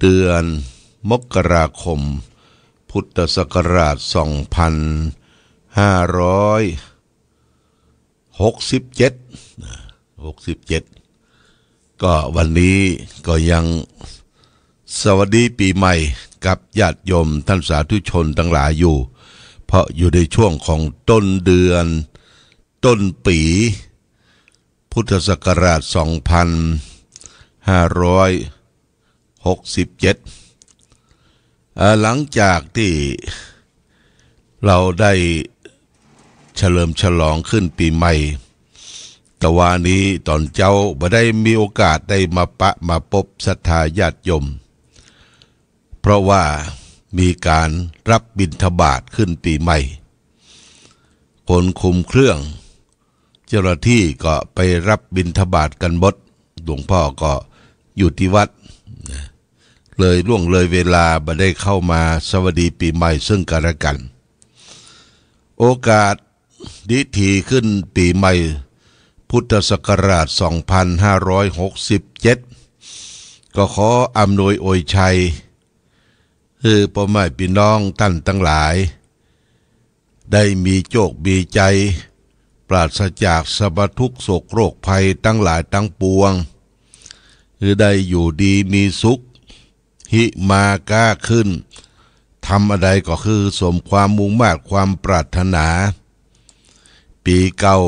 เดือนมกราคมพุทธศักราช2567ก็วันนี้ก็ยังสวัสดีปีใหม่กับญาติโยมท่านสาธุชนทั้งหลายอยู่เพราะอยู่ในช่วงของต้นเดือนต้นปีพุทธศักราช2567หลังจากที่เราได้เฉลิมฉลองขึ้นปีใหม่แต่วันนี้ตอนเจ้าบ่ได้มีโอกาสได้มาพบศรัทธาญาติโยมเพราะว่ามีการรับบิณฑบาตขึ้นปีใหม่คนคุมเครื่องเจ้าหน้าที่ก็ไปรับบิณฑบาตกันหมดหลวงพ่อก็อยู่ที่วัดเลยล่วงเลยเวลาบ่ได้เข้ามาสวัสดีปีใหม่ซึ่งกันและกันโอกาสดีทีขึ้นปีใหม่พุทธศักราช2567ก็ขออำนวยอวยชัยพ่อแม่พี่น้องท่านทั้งหลายได้มีโชคมีใจปราศจากสรรพทุกข์โศกโรคภัยทั้งหลายทั้งปวงได้อยู่ดีมีสุขหิมาก้าขึ้นทำอะไรก็คือสมความมุ่งมา่ความปรารถนาปีเก่า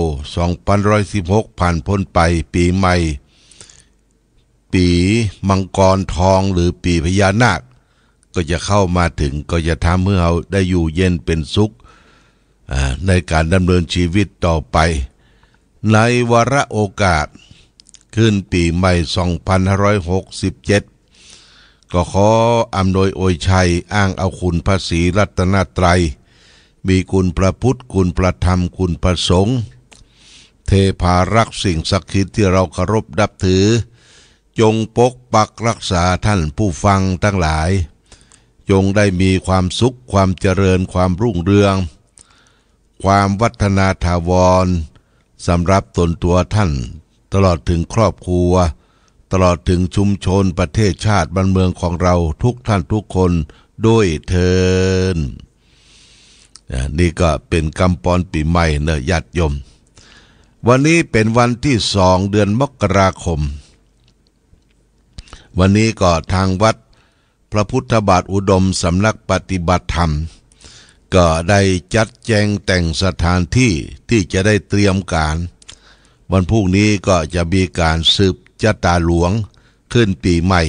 2516ผ่านพ้นไปปีใหม่ปีมังกรทองหรือปีพญานาคก็จะเข้ามาถึงก็จะทำให้เราได้อยู่เย็นเป็นสุขในการดำเนินชีวิตต่อไปในวาระโอกาสขึ้นปีใหม่2567ก็ขออำนวยอวยชัยอ้างเอาคุณพระศรีรัตนตรัยมีคุณพระพุทธคุณพระธรรมคุณพระสงฆ์เทพารักษ์สิ่งศักดิ์สิทธิ์ที่เราเคารพนับถือจงปกปักรักษาท่านผู้ฟังทั้งหลายจงได้มีความสุขความเจริญความรุ่งเรืองความวัฒนาถาวรสำหรับตนตัวท่านตลอดถึงครอบครัวตลอดถึงชุมชนประเทศชาติบ้านเมืองของเราทุกท่านทุกคนด้วยเทินนี่ก็เป็นกำปอนปีใหม่เนอะญาติโยมวันนี้เป็นวันที่2เดือนมกราคมวันนี้ก็ทางวัดพระพุทธบาทอุดมสำนักปฏิบัติธรรมก็ได้จัดแจงแต่งสถานที่ที่จะได้เตรียมการวันพรุ่งนี้ก็จะมีการสืบชะตาหลวงขึ้นปีใหม่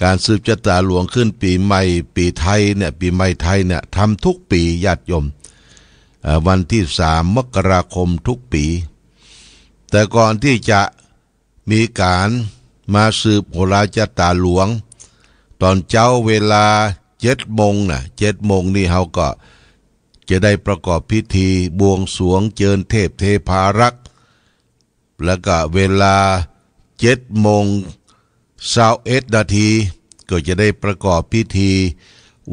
การสืบชะตาหลวงขึ้นปีใหม่ปีไทยเนี่ยปีใหม่ไทยเนี่ยทำทุกปีญาติโยมวันที่3 มกราคมทุกปีแต่ก่อนที่จะมีการมาสืบโหราชะตาหลวงตอนเช้าเวลา7 โมงนะ7 โมงนี่เขาก็จะได้ประกอบพิธีบวงสรวงเจิญเทพเทพารักษ์แล้วก็เวลา7 โมง21 นาทีก็จะได้ประกอบพิธี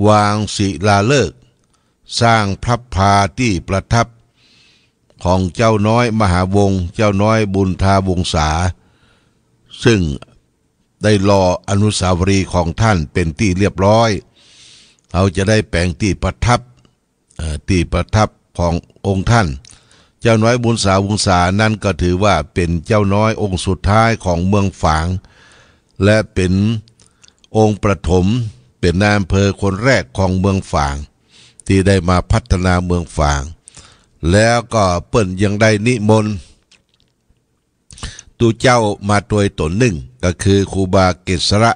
วางศิลาฤกษ์สร้างพระพาที่ประทับของเจ้าน้อยมหาวงศ์เจ้าน้อยบุญทาวงศาซึ่งได้รออนุสาวรีย์ของท่านเป็นที่เรียบร้อยเขาจะได้แปลงที่ประทับขององค์ท่านเจ้าน้อยบุญสาวงศานั้นก็ถือว่าเป็นเจ้าน้อยองค์สุดท้ายของเมืองฝางและเป็นองค์ประถมเป็นนายอำเภอคนแรกของเมืองฝางที่ได้มาพัฒนาเมืองฝางแล้วก็เปิ้นยังได้นิมนต์ตูเจ้ามาโดยตนหนึ่งก็คือครูบาเกษระ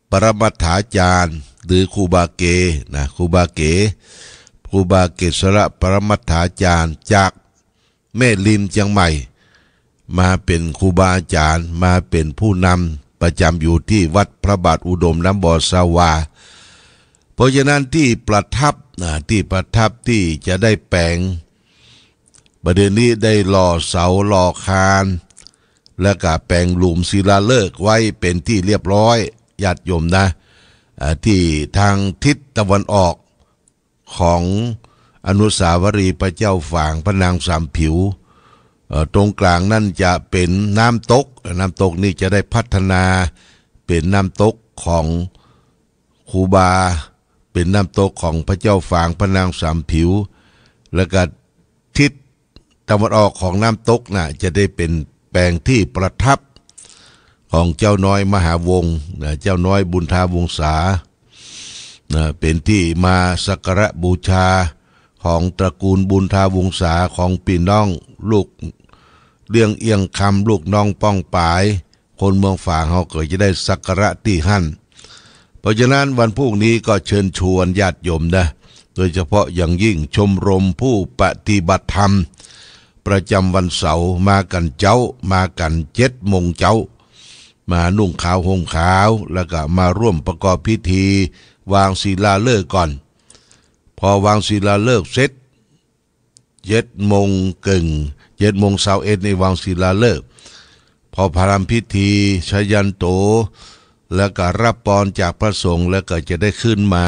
ปรมัตถาจารย์หรือครูบาเกนะครูบาเกษระปรมัตถาจารย์จากแม่ริมเชียงใหม่มาเป็นครูบาอาจารย์มาเป็นผู้นำประจำอยู่ที่วัดพระบาทอุดมน้ำบ่อสาวาเพราะฉะนั้นที่ประทับที่จะได้แปลงประเด็นนี้ได้หล่อเสาหล่อคานและก็แปลงหลุมศิลาฤกษ์ไว้เป็นที่เรียบร้อยญาติโยมนะที่ทางทิศตะวันออกของอนุสาวรีย์พระเจ้าฝางพระนางสามผิว ตรงกลางนั่นจะเป็นน้ำตกนี่จะได้พัฒนาเ เป็นน้ำตกของครูบาเป็นน้ำตกของพระเจ้าฝางพระนางสามผิวแล้วก็ทิศตะวันออกของน้ำตกน่ะจะได้เป็นแปลงที่ประทับของเจ้าน้อยมหาวงศ์เจ้าน้อยบุญทาวงศาเป็นที่มาสักการะบูชาของตระกูลบุญทาวงศาของพี่น้องลูกเลี้ยงเอียงคำลูกน้องป้องปายคนเมืองฝางเขาก็จะได้สักการะที่หั่นเพราะฉะนั้นวันพรุ่งนี้ก็เชิญชวนญาติโยมนะโดยเฉพาะอย่างยิ่งชมรมผู้ปฏิบัติธรรมประจำวันเสาร์มากันเจ้ามากัน7 โมงเจ้ามานุ่งขาวห่มขาวแล้วก็มาร่วมประกอบพิธีวางศิลาฤกษ์ก่อนพอวางศิลาฤกษ์เสร็จ7 โมง7 โมง21ในวางศิลาฤกษ์พอพารามพิธีชยันโตแล้วก็รับพรจากพระสงฆ์แล้วก็จะได้ขึ้นมา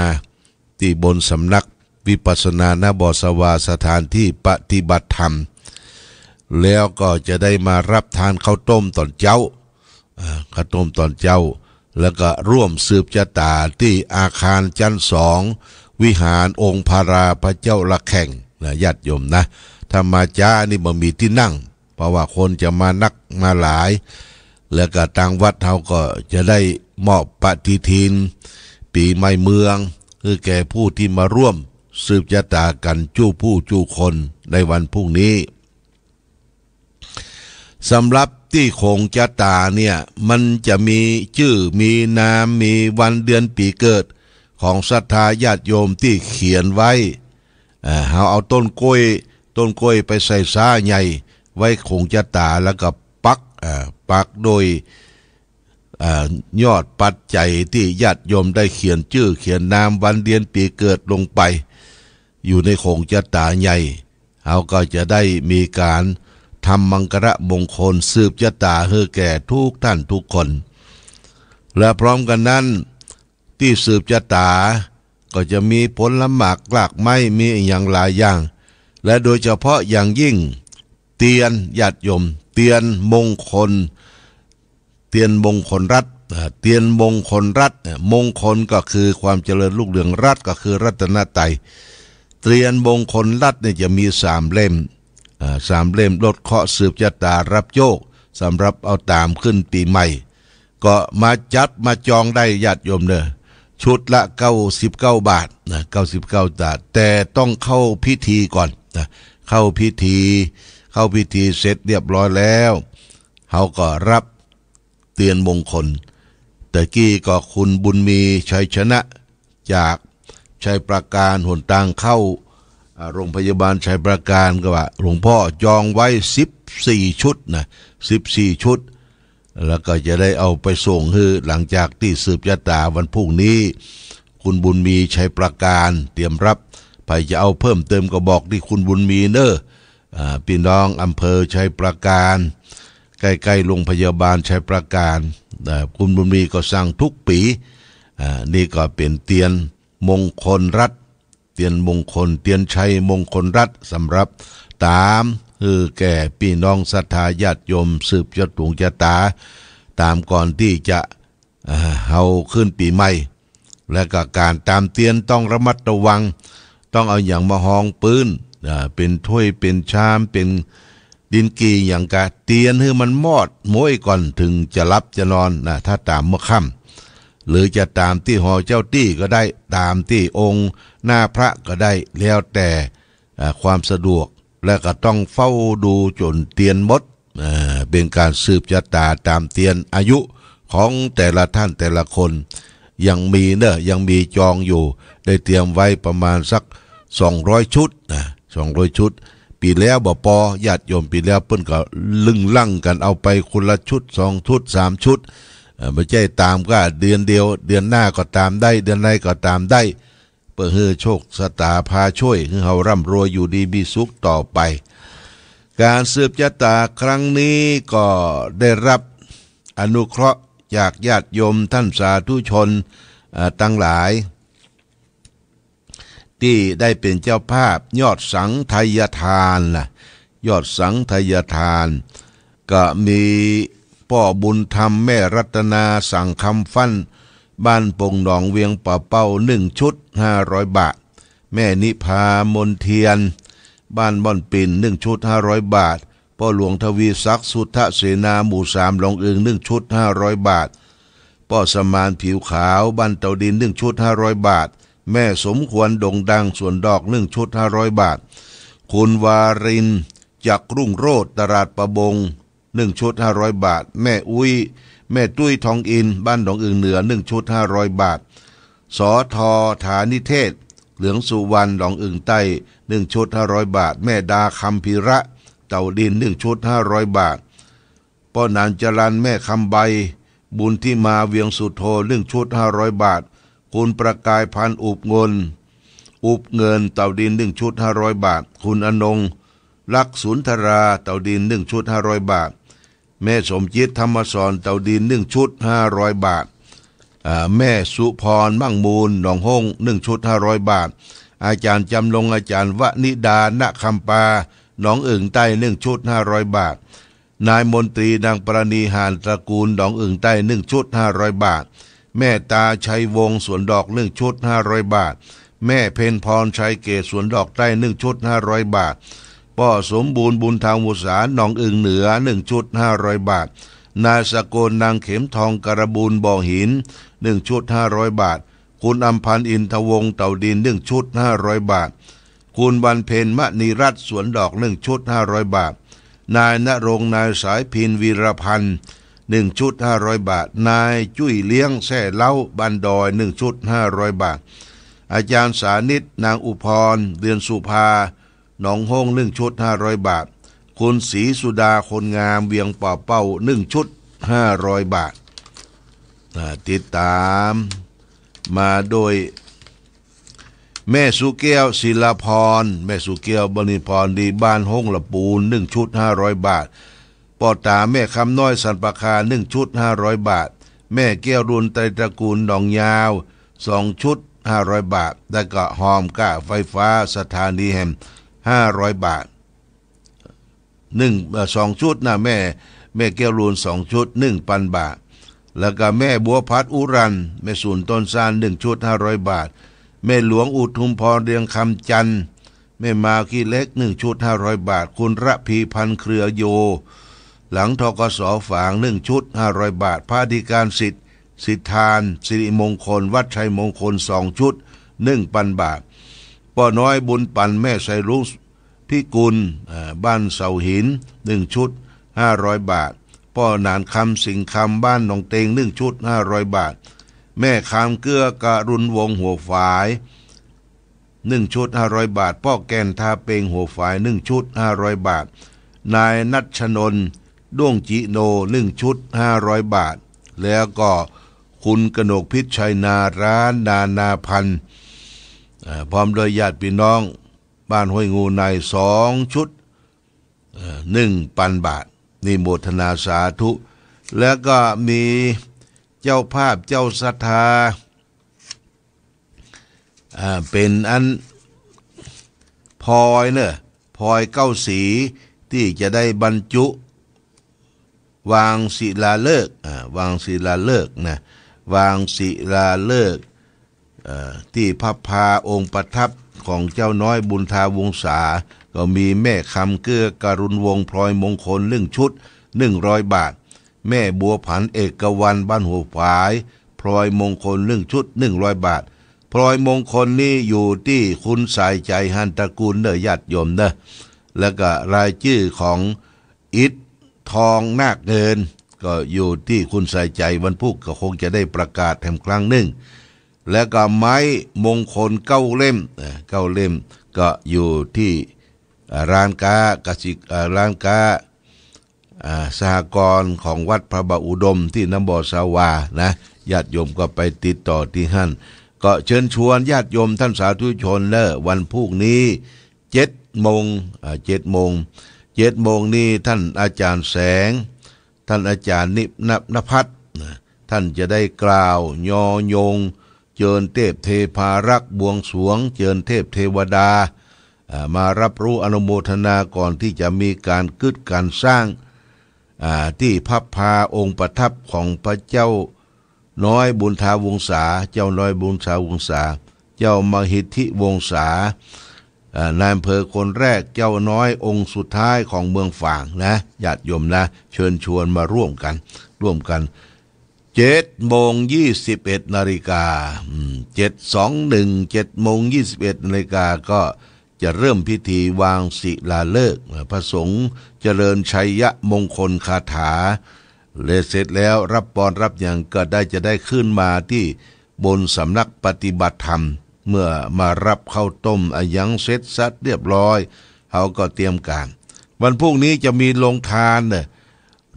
ที่บนสำนักวิปัสสนาณบ่อสวาสถานที่ปฏิบัติธรรมแล้วก็จะได้มารับทานข้าวต้มตอนเช้าข้าวต้มตอนเช้าแล้วก็ร่วมสืบชะตาที่อาคารชั้น2วิหารองค์พาราพระเจ้าละแข่งนะญาติโยมนะถ้ามาจ้านี่บ่มีที่นั่งเพราะว่าคนจะมานักมาหลายแล้วก็ทางวัดเขาก็จะได้มอบปฏิทินปีใหม่เมืองคือแก่ผู้ที่มาร่วมสืบชะตากันจู้ผู้จู้คนในวันพรุ่งนี้สำหรับที่โคงชะตาเนี่ยมันจะมีชื่อมีนามมีวันเดือนปีเกิดของศรัทธาญาติโยมที่เขียนไว้เขาเอาต้นกล้วยไปใส่ซ้าใหญ่ไว้โคงชะตาแล้วก็ปักโดยยอดปัจจัยที่ญาติโยมได้เขียนชื่อเขียนนามวันเดือนปีเกิดลงไปอยู่ในโคงชะตาใหญ่เขาก็จะได้มีการทำมังคละมงคลสืบชะตาให้แก่ทุกท่านทุกคนและพร้อมกันนั้นที่สืบชะตาก็จะมีผลละหมากหลากไม้มีอย่างหลายอย่างและโดยเฉพาะอย่างยิ่งเตียนญาติโยมเตียนมงคลรัตน์เตียนมงคลรัตน์มงคลก็คือความเจริญรุ่งเรืองรัตน์ก็คือรัตนตรัยเตียนมงคลรัตน์เนี่ยจะมี3 เล่ม3 เล่มลดเคราะห์สืบชะตารับโชคสำหรับเอาตามขึ้นปีใหม่ก็มาจัดมาจองได้ญาติโยมเนอะชุดละ99 บาทนะ99 บาทแต่ต้องเข้าพิธีก่อนนะเข้าพิธีเสร็จเรียบร้อยแล้วเขาก็รับเตียนมงคลแต่กี้ก็คุณบุญมีชัยชนะจากชัยประการหนทางเข้าโรงพยาบาลชัยประการก็ว่าหลวงพ่อจองไว้14 ชุดนะ14 ชุดแล้วก็จะได้เอาไปส่งคือหลังจากที่สืบชะตาวันพรุ่งนี้คุณบุญมีชัยประการเตรียมรับไปจะเอาเพิ่มเติมก็บอกที่คุณบุญมีเนอะพี่น้องอำเภอชัยประการใกล้ๆโรงพยาบาลชัยประการคุณบุญมีก็สั่งทุกปีนี่ก็เป็นเตียนมงคลรัตน์เตียนมงคลเตียนชัยมงคลรัตน์สำหรับตามคือแก่พี่น้องศรัทธาญาติโยมสืบชะตาตามก่อนที่จะเอาขึ้นปีใหม่และก็การตามเตียนต้องระมัดระวังต้องเอาอย่างมาหองปืนเป็นถ้วยเป็นชามเป็นดินกีอย่างกะเตียนให้มันมอดม้วยก่อนถึงจะรับจะนอนนะถ้าตามเมื่อค่ำหรือจะตามที่หอเจ้าตี้ก็ได้ตามที่องค์หน้าพระก็ได้แล้วแต่ความสะดวกและก็ต้องเฝ้าดูจนเตียนหมดเป็นการสืบชะตาตามเตียนอายุของแต่ละท่านแต่ละคนยังมีจองอยู่ได้เตรียมไว้ประมาณสัก200 ชุดนะ200 ชุดปีแล้วบ่พอญาติโยมปีแล้วเพิ่นก็ลึงลั่งกันเอาไปคนละชุด2 ชุด3 ชุดไม่ใช่ตามก็เดือนเดียวเดือนหน้าก็ตามได้เดือนไหนก็ตามได้เพื่อให้โชคชะตาพาช่วยให้เราร่ำรวยอยู่ดีมีสุขต่อไปการสืบชะตาครั้งนี้ก็ได้รับอนุเคราะห์จากญาติโยมท่านสาธุชนทั้งหลายที่ได้เป็นเจ้าภาพยอดสังไทยทานยอดสังไทยทานก็มีผ พ่อบุญธรรมแม่รัตนาสั่งคำฟั่นบ้านปงหนองเวียงป่าเป้า1 ชุด500 บาทแม่นิพามนเทียนบ้านบ่อนปิ่น1 ชุด500 บาทพ่อหลวงทวีศักดิ์สุทธเสนาหมู่3หลองอึง1 ชุด500 บาทพ่อสมานผิวขาวบ้านเต่าดิน1 ชุด500 บาทแม่สมควรดงดังสวนดอก1 ชุด500 บาทคุณวารินจักรุ่งโรจน์ตลาดประบง1 ชุด500 บาทแม่อุ้ยแม่ตุ้ยทองอินบ้านหนองอึ่งเหนือ1 ชุด500 บาทสอทอฐานิเทศเหลืองสุวรรณหนองอึ่งใต้1 ชุด500 บาทแม่ดาคำพิระเต่าดิน1 ชุด500 บาทป้อนานจรันแม่คำใบบุญที่มาเวียงสุโธ1 ชุด500 บาทคุณประกายพันอุบเงินเต่าดิน1 ชุด500 บาทคุณอนงลักษุนทราเต่าดิน1 ชุด500 บาทแม่สมจิตธรรมสอนเต่าดิน1 ชุด500 บาทแม่สุพรมั่งมูลหนองห้ง1 ชุด500 บาทอาจารย์จำลงอาจารย์วนิดาณคำปาหนองอึ่งใต้1 ชุด500 บาทนายมนตรีนางประณีหานตระกูลหนองอึ่งใต้1 ชุด500 บาทแม่ตาชัยวงศ์สวนดอก1 ชุด500 บาทแม่เพ็ญพรชัยเกศสวนดอกใต้1 ชุด500 บาทพ่อสมบูรณ์บุญทางมุสาหนองอึ่งเหนือ1 ชุด500 บาทนายสกลนางเข็มทองกระบูลบ่อหิน1 ชุด500 บาทคุณอำพันธ์อินทวงศ์เต่าดิน1 ชุด500 บาทคุณบรรเพ็ญมณีรัตน์สวนดอก1 ชุด500 บาทนายณรงค์นายสายพินวีรพันธ์1 ชุด500 บาทนายจุ้ยเลี้ยงแท่เล้าบันดอย1 ชุด500 บาทอาจารย์สานิตนางอุพรเดือนสุภาหนองห้ง1 ชุด500 บาทคุณศรีสุดาคนงามเวียงป่าเป้า1 ชุด500 บาทติดตามมาโดยแม่สุแก้วศิลาพรแม่สุแก้วบริพรดีบ้านห้องละปูน1 ชุด500 บาทป่อตาแม่คำน้อยสันปะคา1 ชุด500 บาทแม่แก้วรุนไตรตระกูลหนองยาว2 ชุด500 บาทแล้วก็หอมก้าไฟฟ้าสถานีแห่ง500 บาท2 ชุดนะแม่แก้วรุน2 ชุด 1,000 บาทแล้วก็แม่บัวพัดอุรันแม่ศูนย์ต้นซาน1 ชุด500 บาทแม่หลวงอุทุมพรเรียงคำจันทร์แม่มาคีเล็ก1 ชุด500 บาทคุณระพีพันธ์เครือโยหลังทกสฝาง1 ชุด500 บาทพระอธิการสิทธิทานสิริมงคลวัดชัยมงคล2 ชุด 1,000 บาทป้อน้อยบุญปันแม่ไสรุ้งพิกุลบ้านเสาหิน1 ชุด500 บาทป้อนานคำสิงคำบ้านหนองเตง1 ชุด500 บาทแม่คามเกื้อกรุณวงหัวฝาย1 ชุด500 บาทพ่อแก่นทาเปงหัวฝาย1 ชุด500 บาทนายนัชนนท์ด้วงจิโน1 ชุด500 บาทแล้วก็คุณกนกพิษชัยนาร้านนาพันธ์พร้อมโดยญาติพี่น้องบ้านห้วยงูใน2 ชุด1,000 บาทนี่โมทนาสาธุแล้วก็มีเจ้าภาพเจ้าศรัทธาเป็นอันพลอยพลอย9 สีที่จะได้บรรจุวางศิลาฤกษ์วางศิลาฤกษ์นะวางศิลาฤกษ์ที่พระพาองค์ประทับของเจ้าน้อยบุญทาวงศาก็มีแม่คำเกื้อกรุณวงพลอยมงคล1 ชุด100 บาทแม่บัวผันเอกวันบ้านหัวฝายพลอยมงคล1 ชุด100 บาทพลอยมงคลนี้อยู่ที่คุณสายใจหันตระกูลญาติโยมแล้วก็รายชื่อของอิฐทองนาคเงินก็อยู่ที่คุณสายใจวันพุธก็คงจะได้ประกาศแถมครั้งหนึ่งแล้วก็ไม้มงคล9 เล่มก็อยู่ที่ร้านค้ากสิร้านค้าสหกรณ์ของวัดพระบาอุดมที่น้ำบ่อสาวานะญาติโยมก็ไปติดต่อที่หั่นก็เชิญชวนญาติโยมท่านสาธุชนวันพรุ่งนี้7 โมงนี้ท่านอาจารย์แสงท่านอาจารย์นภัทรท่านจะได้กล่าวยอยงเจิญเทพเทพารักษ์บวงสรวงเจิญเทพเทวดามารับรู้อนุโมทนาก่อนที่จะมีการกึศการสร้าง ที่พับพาองค์ประทับของพระเจ้าน้อยบุญทาวงศาเจ้าน้อยบุญทาวงศาเจ้ามหิทธิวงศานายอำเภอคนแรกเจ้าน้อยองค์สุดท้ายของเมืองฝางนะญาติโยมนะเชิญชวนมาร่วมกัน7:21 นาฬิกา7:21 นาฬิกาก็จะเริ่มพิธีวางศิลาฤกษ์พระสงฆ์เจริญชัยยะมงคลคาถาและเสร็จแล้วรับปอนรับอย่างก็จะได้ขึ้นมาที่บนสำนักปฏิบัติธรรมเมื่อมารับข้าวต้มยังเสร็จสัดเรียบร้อยเขาก็เตรียมการวันพรุ่งนี้จะมีโรงทาน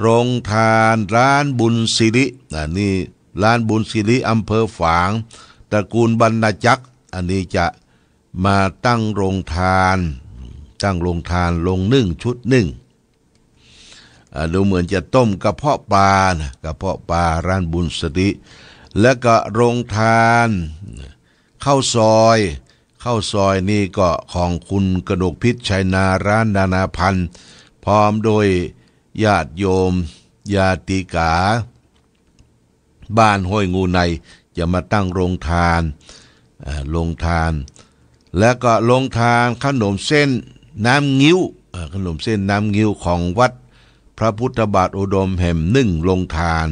โรงทานร้านบุญสิรินี่ร้านบุญสิริอำเภอฝางตระกูลบรรณจักรอันนี้จะมาตั้งโรงทานลงนึ่งชุดนึ่งดูเหมือนจะต้มกระเพาะปลาร้านบุญสิริแล้วก็โรงทานข้าวซอยนี่ก็ของคุณกนกพิษชัยนาร้านนานาพันธ์พร้อมโดยญาติโยมญาติกาบ้านห้วยงูในจะมาตั้งโรงทานแล้วก็โรงทานขนมเส้นน้ำงิ้วของวัดพระพุทธบาทอุดมแห่งนึ่งโรงทาน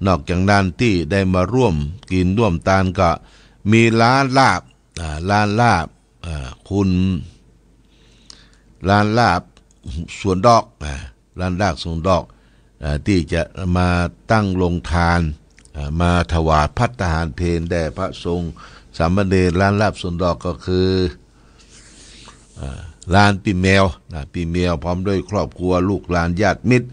นอกจากนั้นที่ได้มาร่วมกินร่วมทานก็มีร้านลาบคุณร้านลาบสวนดอกร้านลาบสวนดอกที่จะมาตั้งโรงทานมาถวายภัตตาหารเพลแด่พระสงฆ์สามเณรร้านลาบสวนดอกก็คือร้านปีแมวพร้อมด้วยครอบครัวลูกหลานญาติมิตร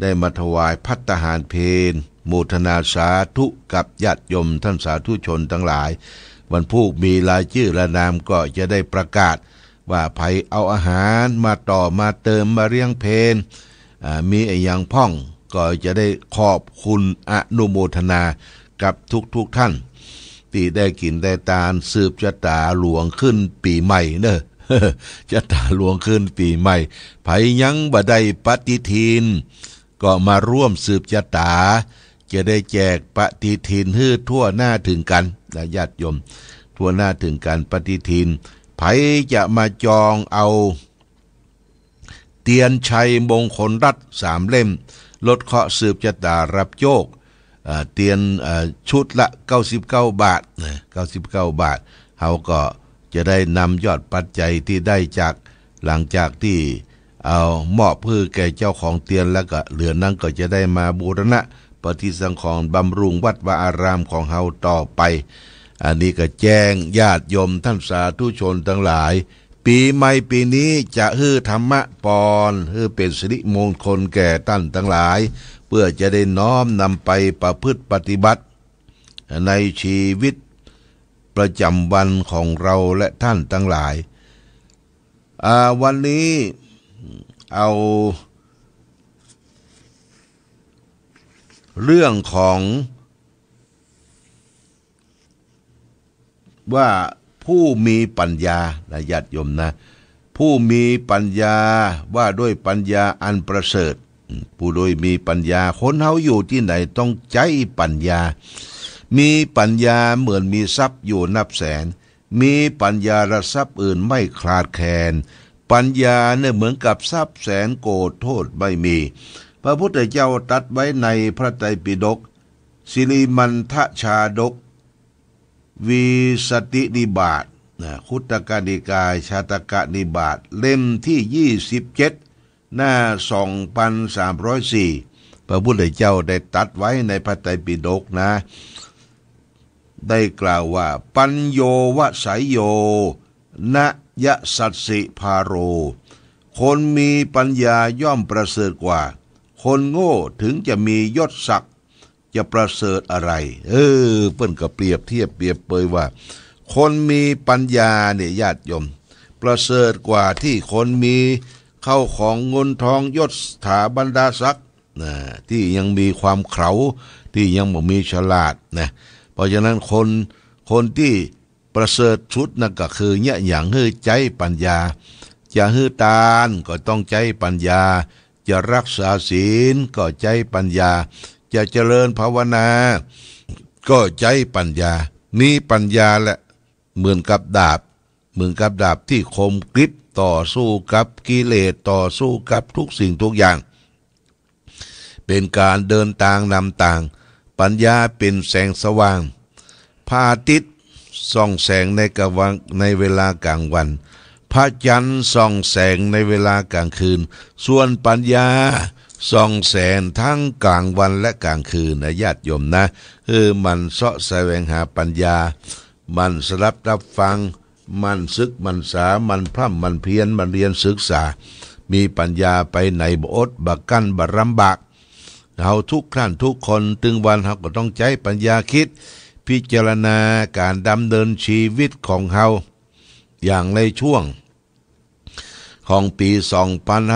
ได้มาถวายภัตตาหารเพลโมทนาสาธุกับญาติโยมท่านสาธุชนทั้งหลายวันพุธมีรายชื่อและนามก็จะได้ประกาศว่าใครเอาอาหารมาต่อมาเติมมาเลี้ยงเพลมีอย่างพ่องก็จะได้ขอบคุณอนุโมทนากับทุกท่านที่ได้กินได้ทานสืบชะตาหลวงขึ้นปีใหม่เนอะชะตาหลวงขึ้นปีใหม่ไผยังบ่ได้ปฏิทินก็มาร่วมสืบชะตาจะได้แจกปฏิทินให้ทั่วหน้าถึงกันญาติโยมทั่วหน้าถึงกันปฏิทินไผจะมาจองเอาเตียนชัยมงคลรัตน์3 เล่มลดเคราะห์สืบชะตารับโชคเตียนชุดละ99 บาทเขาก็จะได้นำยอดปัจจัยที่ได้จากหลังจากที่เอามอบเพื่อแก่เจ้าของเตียนแล้วก็เหลือนั้นก็จะได้มาบูรณะปฏิสังขรณ์บำรุงวัดวาอารามของเฮาต่อไปอันนี้ก็แจ้งญาติโยมท่านสาธุชนทั้งหลายปีใหม่ปีนี้จะฮื้อธรรมะปอนฮื้อเป็นสิริมงคลแก่ท่านทั้งหลายเพื่อจะได้น้อมนำไปประพฤติปฏิบัติในชีวิตประจำวันของเราและท่านทั้งหลายวันนี้เอาเรื่องของว่าผู้มีปัญญาญาติโยมนะผู้มีปัญญาว่าด้วยปัญญาอันประเสริฐผู้โดยมีปัญญาคนเฮาอยู่ที่ไหนต้องใจปัญญามีปัญญาเหมือนมีทรัพย์อยู่นับแสนมีปัญญาและทรัพย์อื่นไม่คลาดแคลนปัญญาเนี่ยเหมือนกับทรัพย์แสนโกรธโทษไม่มีพระพุทธเจ้าตรัสไว้ในพระไตรปิฎกสิริมันทชาดกวิสตินิบาตคุตตกนิกายชาตกนิบาตเล่มที่27หน้า2304พระพุทธเจ้าได้ตรัสไว้ในพระไตรปิฎกนะได้กล่าวว่าปัญโยวสัยโยนะยะสัสสิภาโรคนมีปัญญาย่อมประเสริฐกว่าคนโง่ถึงจะมียศศักดิ์จะประเสริฐอะไรเปิ้นก็เปรียบเทียบเปรียบเปยว่าคนมีปัญญาเนี่ยญาติโยมประเสริฐกว่าที่คนมีเข้าของเงินทองยศถาบรรดาศักดิ์ที่ยังมีความเขลาที่ยังบ่มีฉลาดนะเพราะฉะนั้นคนที่ประเสริฐชุดนั่นก็คือเนี่ยอย่างฮื้อใจปัญญาจะฮื้อตาลก็ต้องใจปัญญา จะรักษาศีลก็ใจปัญญาจะเจริญภาวนาก็ใจปัญญามีปัญญาแหละเหมือนกับดาบที่คมกริบต่อสู้กับกิเลสต่อสู้กับทุกสิ่งทุกอย่างเป็นการเดินทางนำทางปัญญาเป็นแสงสว่างพระอาทิตย์ส่องแสงในเวลากลางวันพระจันทร์ส่องแสงในเวลากลางคืนส่วนปัญญาส่องแสงทั้งกลางวันและกลางคืนนะญาติโยมนะมันเสาะแสวงหาปัญญามันสลับรับฟังมันศึกมันษามันพร่ำมันเพียรมันเรียนศึกษามีปัญญาไปไหนบ่อดบ่กั้นบ่ลำบากเราทุกท่านทุกคนถึงวันเราก็ต้องใช้ปัญญาคิดพิจารณาการดำเนินชีวิตของเราอย่างในช่วงของปี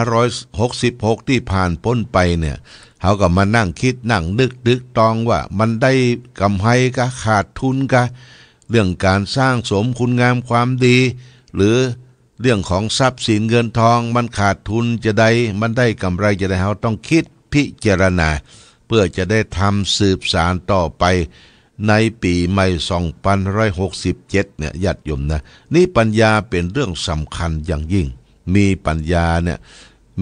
2566ที่ผ่านพ้นไปเนี่ยเขาก็มานั่งคิดนั่งนึกตองว่ามันได้กำไรกะขาดทุนกะเรื่องการสร้างสมคุณงามความดีหรือเรื่องของทรัพย์สินเงินทองมันขาดทุนจะได้มันได้กำไรจะได้เราต้องคิดพิจารณาเพื่อจะได้ทำสืบสานต่อไปในปีใหม่2567เนี่ยญาติโยมนะนี่ปัญญาเป็นเรื่องสำคัญอย่างยิ่งมีปัญญาเนี่ย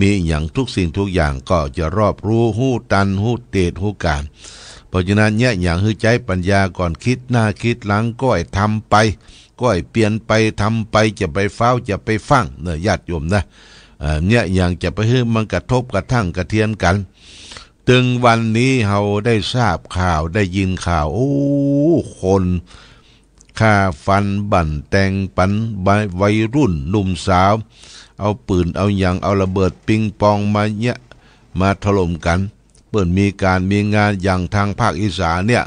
มีอย่างทุกสิ่งทุกอย่างก็จะรอบรู้หู้ตันหู้เตดหู้การเพราะฉะนั้นเนี่ยอย่างให้ใจปัญญาก่อนคิดหน้าคิดหลังก้อยทำไปก้อยเปลี่ยนไปทำไปจะไปเฝ้าจะไปฟังเนี่ยญาติโยมนะเนี่ยอย่างจะไปให้มันกระทบกระทั่งกระเทียนกันถึงวันนี้เราได้ทราบข่าวได้ยินข่าวโอ้คนฆ่าฟันบั่นแต่งปันวัยรุ่นหนุ่มสาวเอาปืนเอาอย่างเอาระเบิดปิงปองมาถล่มกันเปิ้นมีการมีงานอย่างทางภาคอีสานเนี่ย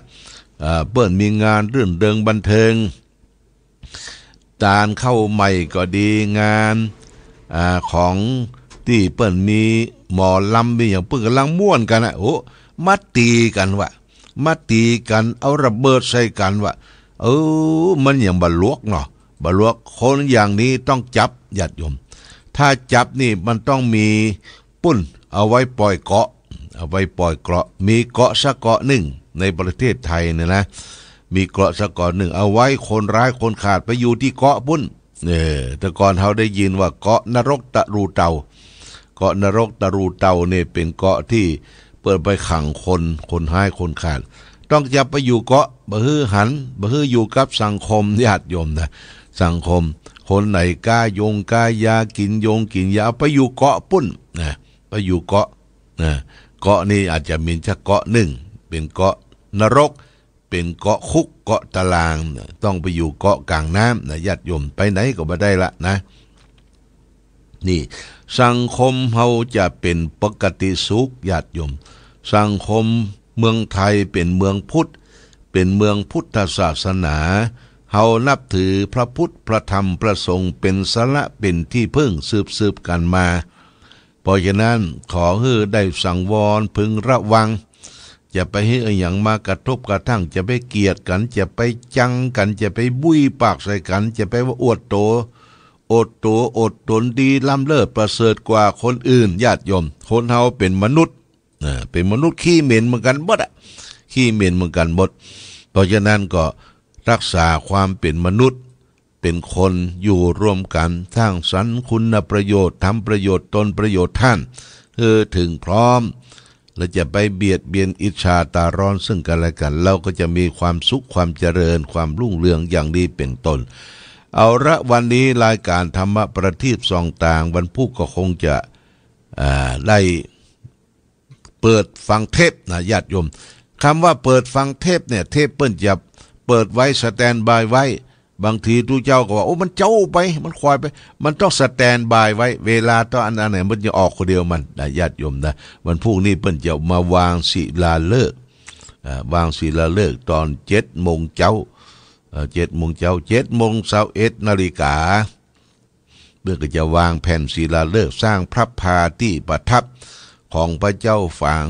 เปิ้นมีงานรื่นเริงบันเทิงการเข้าใหม่ก็ดีงานของที่เปิ้นมีหมอลำมีอย่างเปิ้นกำลังม่วนกันโอ้มาตีกันวะมาตีกันเอาระเบิดใส่กันวะมันอย่างบลวกเนาะบลวกคนอย่างนี้ต้องจับญาติโยมถ้าจับนี่มันต้องมีปุ้นเอาไว้ปล่อยเกาะเอาไว้ปล่อยเกาะมีเกาะสักเกาะหนึ่งในประเทศไทยเนี่ยนะมีเกาะสักเกาะหนึ่งเอาไว้คนร้ายคนขาดไปอยู่ที่เกาะปุ้นแต่ก่อนเขาได้ยินว่าเกาะนรกตะรูเตาเกาะนรกตะรูเตาเนี่ยเป็นเกาะที่เปิดไปขังคนหายคนขาดต้องจับไปอยู่เกาะบ่ฮือหันบ่ฮืออยู่กับสังคมญาติโยมนะสังคมคนไหนกล้ายากินกินยาไปอยู่เกาะปุ้นนะไปอยู่เกาะนะเกาะนี่อาจจะมีแค่เกาะหนึ่งเป็นเกาะนรกเป็นเกาะคุกเกาะตารางต้องไปอยู่เกาะกลางน้ำนะญาติโยมไปไหนก็ไม่ได้ละนะนี่สังคมเฮาจะเป็นปกติสุขญาติโยมสังคมเมืองไทยเป็นเมืองพุทธเป็นเมืองพุทธศาสนาเฮานับถือพระพุทธพระธรรมพระสงฆ์เป็นสาระเป็นที่พึ่งสืบกันมาเพราะฉะนั้นขอให้ได้สังวรพึงระวังจะไปให้อย่างมากระทบกระทั่งจะไปเกลียดกันจะไปจังกันจะไปบุ้ยปากใส่กันจะไปว่าอวดโตอดตนดีล้ำเลิศประเสริฐกว่าคนอื่นญาติโยมคนเฮาเป็นมนุษย์ขี้เหม็นเหมือนกันหมดขี้เหม็นเหมือนกันหมดเพราะฉะนั้นก็รักษาความเป็นมนุษย์เป็นคนอยู่ร่วมกันสร้างสรรค์คุณประโยชน์ทำประโยชน์ตนประโยชน์ท่านถึงพร้อมและจะไปเบียดเบียนอิจฉาตาร้อนซึ่งกันและกันเราก็จะมีความสุขความเจริญความรุ่งเรืองอย่างนี้เป็นต้นเอาละวันนี้รายการธรรมะประทีปส่องต่างวันพุธก็คงจะได้เปิดฟังเทปนะญาติโยมคำว่าเปิดฟังเทปเนี่ยเทปเปิ้นจะเปิดไว้สแตนบายไว้บางทีทุกเจ้าก็ว่าโอ้มันเจ้าไปมันควายไปมันต้องสแตนบายไว้เวลาต้องอันไหนมันจะออกคนเดียวมันนะญาติโยมนะวันพรุ่งนี้เปิ้นจะมาวางศิลาฤกษ์วางศิลาฤกษ์ตอน7 โมงเช้า7 โมงเช้า7:21 นาฬิกาเพื่อจะวางแผ่นศิลาฤกษ์สร้างพระพาที่ประทับของพระเจ้าฝาง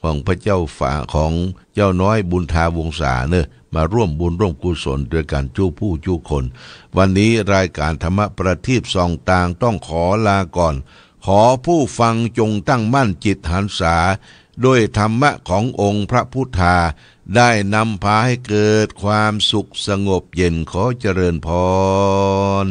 ของพระเจ้าฝางของเจ้าน้อยบุญทาวงศาเนอะมาร่วมบุญร่วมกุศลด้วยกันจู้ผู้จู้คนวันนี้รายการธรรมะประทีปส่องต่างต้องขอลาก่อนข อผู้ฟังจงตั้งมั่นจิตหันษาด้วยธรรมะขององค์พระพุทธาได้นำพาให้เกิดความสุขสงบเย็นขอเจริญพร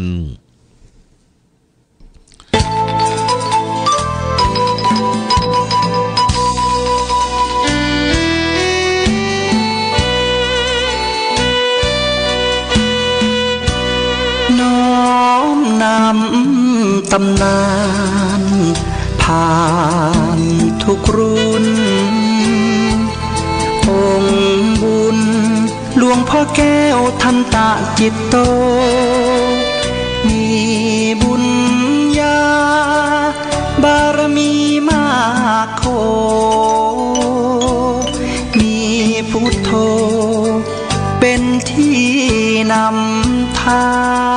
น้อมนำตำนานผ่านทุกรุ่นองค์บุญหลวงพ่อแก้วทันตะจิตโตมีบุญญาบารมีมากโขมีพุทโธเป็นที่นำทาง